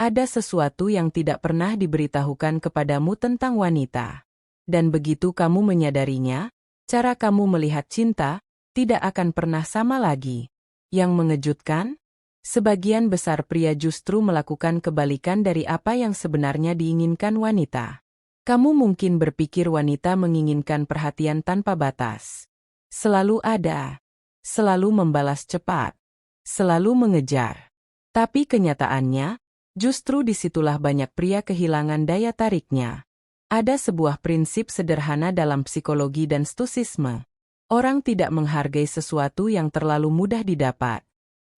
Ada sesuatu yang tidak pernah diberitahukan kepadamu tentang wanita. Dan begitu kamu menyadarinya, cara kamu melihat cinta tidak akan pernah sama lagi. Yang mengejutkan, sebagian besar pria justru melakukan kebalikan dari apa yang sebenarnya diinginkan wanita. Kamu mungkin berpikir wanita menginginkan perhatian tanpa batas. Selalu ada. Selalu membalas cepat. Selalu mengejar. Tapi kenyataannya, justru disitulah banyak pria kehilangan daya tariknya. Ada sebuah prinsip sederhana dalam psikologi dan stoisisme. Orang tidak menghargai sesuatu yang terlalu mudah didapat.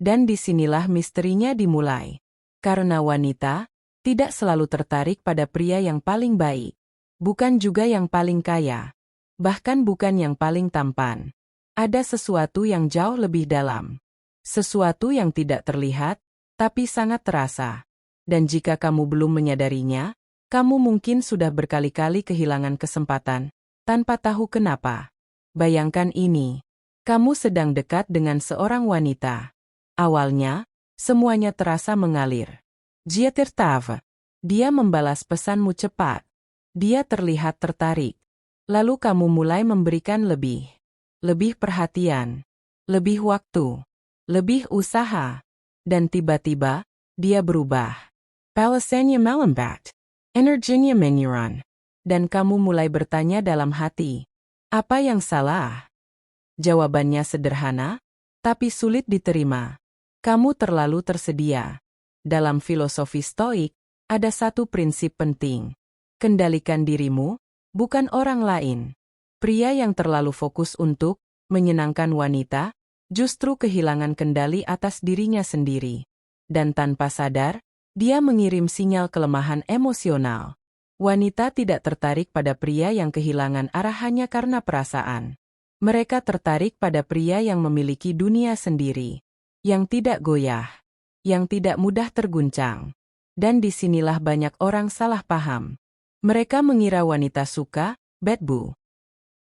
Dan disinilah misterinya dimulai. Karena wanita tidak selalu tertarik pada pria yang paling baik. Bukan juga yang paling kaya. Bahkan bukan yang paling tampan. Ada sesuatu yang jauh lebih dalam. Sesuatu yang tidak terlihat, tapi sangat terasa. Dan jika kamu belum menyadarinya, kamu mungkin sudah berkali-kali kehilangan kesempatan, tanpa tahu kenapa. Bayangkan ini. Kamu sedang dekat dengan seorang wanita. Awalnya, semuanya terasa mengalir. Dia tertawa. Dia membalas pesanmu cepat. Dia terlihat tertarik. Lalu kamu mulai memberikan lebih. Lebih perhatian. Lebih waktu. Lebih usaha. Dan tiba-tiba, dia berubah. Palasanya melambat. Energinya menurun. Dan kamu mulai bertanya dalam hati. Apa yang salah? Jawabannya sederhana, tapi sulit diterima. Kamu terlalu tersedia. Dalam filosofi Stoik, ada satu prinsip penting. Kendalikan dirimu, bukan orang lain. Pria yang terlalu fokus untuk menyenangkan wanita, justru kehilangan kendali atas dirinya sendiri. Dan tanpa sadar, dia mengirim sinyal kelemahan emosional. Wanita tidak tertarik pada pria yang kehilangan arah hanya karena perasaan. Mereka tertarik pada pria yang memiliki dunia sendiri. Yang tidak goyah. Yang tidak mudah terguncang. Dan disinilah banyak orang salah paham. Mereka mengira wanita suka bad boy.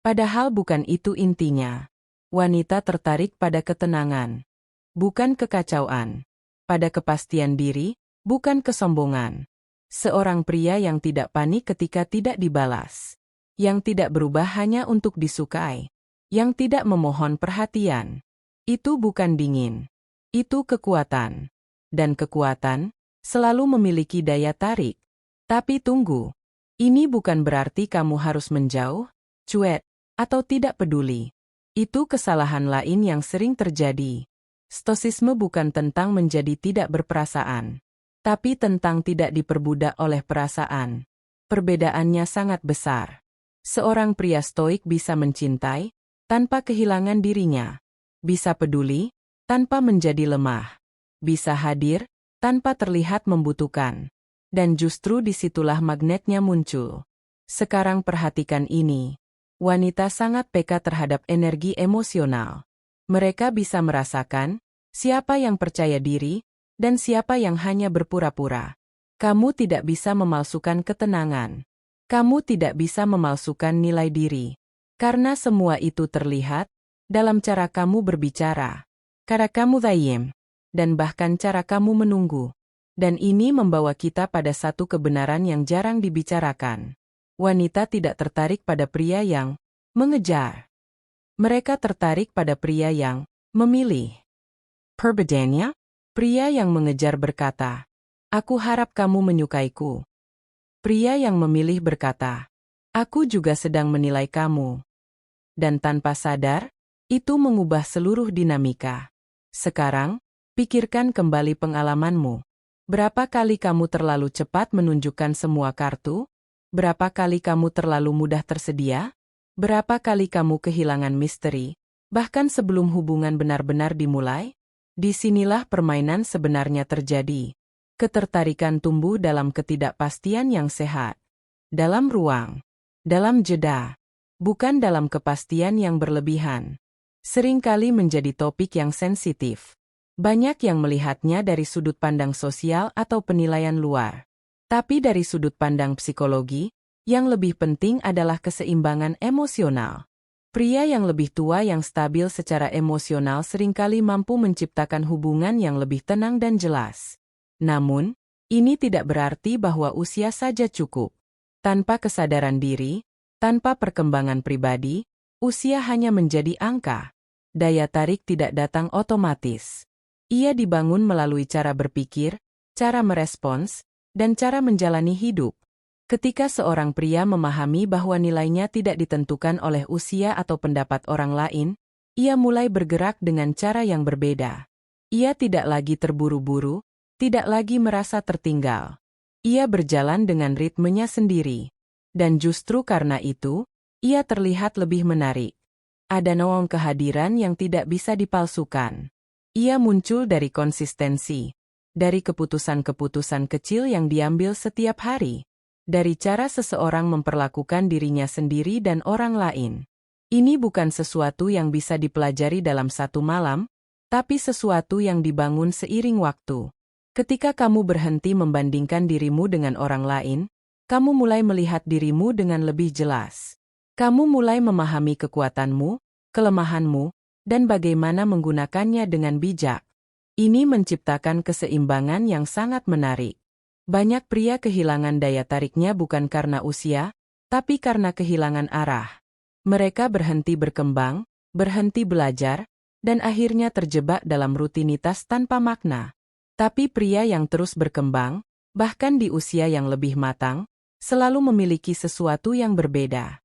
Padahal bukan itu intinya. Wanita tertarik pada ketenangan. Bukan kekacauan. Pada kepastian diri, bukan kesombongan. Seorang pria yang tidak panik ketika tidak dibalas. Yang tidak berubah hanya untuk disukai. Yang tidak memohon perhatian. Itu bukan dingin. Itu kekuatan. Dan kekuatan selalu memiliki daya tarik. Tapi tunggu. Ini bukan berarti kamu harus menjauh, cuek, atau tidak peduli. Itu kesalahan lain yang sering terjadi. Stoisisme bukan tentang menjadi tidak berperasaan, tapi tentang tidak diperbudak oleh perasaan. Perbedaannya sangat besar. Seorang pria stoik bisa mencintai tanpa kehilangan dirinya. Bisa peduli tanpa menjadi lemah. Bisa hadir tanpa terlihat membutuhkan. Dan justru disitulah magnetnya muncul. Sekarang perhatikan ini. Wanita sangat peka terhadap energi emosional. Mereka bisa merasakan siapa yang percaya diri dan siapa yang hanya berpura-pura. Kamu tidak bisa memalsukan ketenangan. Kamu tidak bisa memalsukan nilai diri. Karena semua itu terlihat dalam cara kamu berbicara, cara kamu dayem, dan bahkan cara kamu menunggu. Dan ini membawa kita pada satu kebenaran yang jarang dibicarakan. Wanita tidak tertarik pada pria yang mengejar. Mereka tertarik pada pria yang memilih. Perbedaannya, pria yang mengejar berkata, "Aku harap kamu menyukaiku." Pria yang memilih berkata, "Aku juga sedang menilai kamu." Dan tanpa sadar, itu mengubah seluruh dinamika. Sekarang, pikirkan kembali pengalamanmu. Berapa kali kamu terlalu cepat menunjukkan semua kartu? Berapa kali kamu terlalu mudah tersedia? Berapa kali kamu kehilangan misteri, bahkan sebelum hubungan benar-benar dimulai? Disinilah permainan sebenarnya terjadi. Ketertarikan tumbuh dalam ketidakpastian yang sehat. Dalam ruang. Dalam jeda. Bukan dalam kepastian yang berlebihan. Seringkali menjadi topik yang sensitif. Banyak yang melihatnya dari sudut pandang sosial atau penilaian luar. Tapi dari sudut pandang psikologi, yang lebih penting adalah keseimbangan emosional. Pria yang lebih tua yang stabil secara emosional seringkali mampu menciptakan hubungan yang lebih tenang dan jelas. Namun, Ini tidak berarti bahwa usia saja cukup. Tanpa kesadaran diri, tanpa perkembangan pribadi, usia hanya menjadi angka. Daya tarik tidak datang otomatis. Ia dibangun melalui cara berpikir, cara merespons, dan cara menjalani hidup. Ketika seorang pria memahami bahwa nilainya tidak ditentukan oleh usia atau pendapat orang lain, ia mulai bergerak dengan cara yang berbeda. Ia tidak lagi terburu-buru, tidak lagi merasa tertinggal. Ia berjalan dengan ritmenya sendiri. Dan justru karena itu, ia terlihat lebih menarik. Ada nawang kehadiran yang tidak bisa dipalsukan. Ia muncul dari konsistensi, dari keputusan-keputusan kecil yang diambil setiap hari, dari cara seseorang memperlakukan dirinya sendiri dan orang lain. Ini bukan sesuatu yang bisa dipelajari dalam satu malam, tapi sesuatu yang dibangun seiring waktu. Ketika kamu berhenti membandingkan dirimu dengan orang lain, kamu mulai melihat dirimu dengan lebih jelas. Kamu mulai memahami kekuatanmu, kelemahanmu, dan bagaimana menggunakannya dengan bijak. Ini menciptakan keseimbangan yang sangat menarik. Banyak pria kehilangan daya tariknya bukan karena usia, tapi karena kehilangan arah. Mereka berhenti berkembang, berhenti belajar, dan akhirnya terjebak dalam rutinitas tanpa makna. Tapi pria yang terus berkembang, bahkan di usia yang lebih matang, selalu memiliki sesuatu yang berbeda.